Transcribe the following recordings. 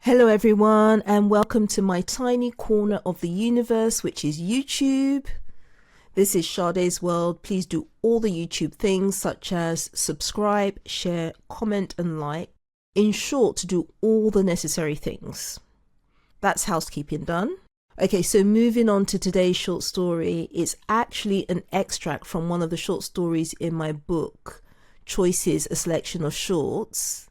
Hello everyone, and welcome to my tiny corner of the universe, which is YouTube. This is Sade's world. Please do all the YouTube things such as subscribe, share, comment and like. In short, to do all the necessary things. That's housekeeping done. Okay, so moving on to today's short story. It's actually an extract from one of the short stories in my book, Choices, a Selection of Shorts.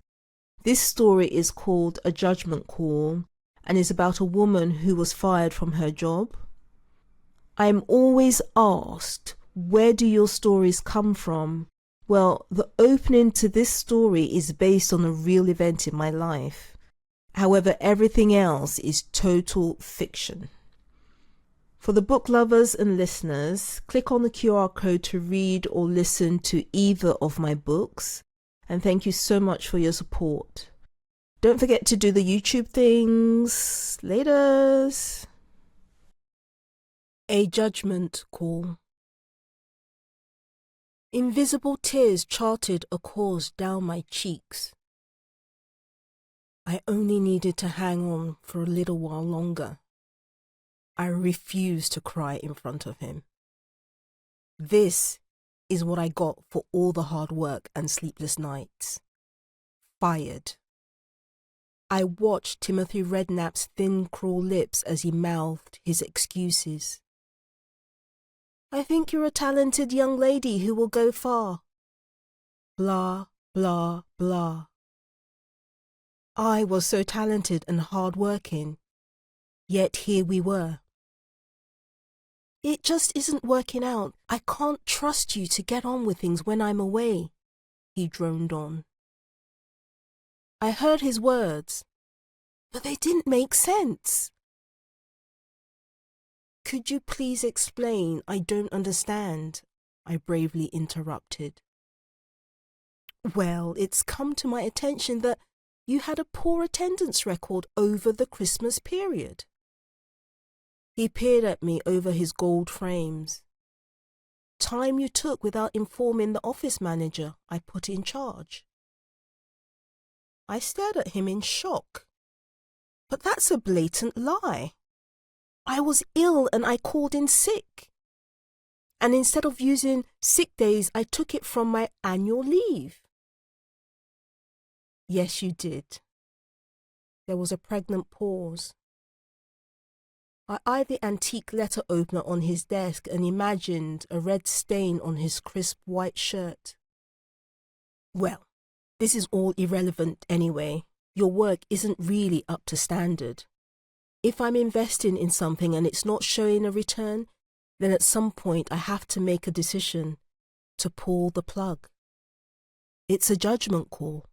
This story is called A Judgment Call and is about a woman who was fired from her job. I am always asked, where do your stories come from? Well, the opening to this story is based on a real event in my life. However, everything else is total fiction. For the book lovers and listeners, click on the QR code to read or listen to either of my books. And thank you so much for your support. Don't forget to do the YouTube things. Laters. A Judgment Call. Invisible tears charted a course down my cheeks. I only needed to hang on for a little while longer. I refused to cry in front of him. This is what I got for all the hard work and sleepless nights. Fired. I watched Timothy Rednap's thin, cruel lips as he mouthed his excuses. I think you're a talented young lady who will go far. Blah, blah, blah. I was so talented and hard-working, yet here we were. It just isn't working out. I can't trust you to get on with things when I'm away, he droned on. I heard his words, but they didn't make sense. Could you please explain? I don't understand, I bravely interrupted. Well, it's come to my attention that you had a poor attendance record over the Christmas period. He peered at me over his gold frames. Time you took without informing the office manager I put in charge. I stared at him in shock. But that's a blatant lie. I was ill and I called in sick. And instead of using sick days, I took it from my annual leave. Yes, you did. There was a pregnant pause. I eyed the antique letter opener on his desk and imagined a red stain on his crisp white shirt. Well, this is all irrelevant anyway. Your work isn't really up to standard. If I'm investing in something and it's not showing a return, then at some point I have to make a decision to pull the plug. It's a judgment call.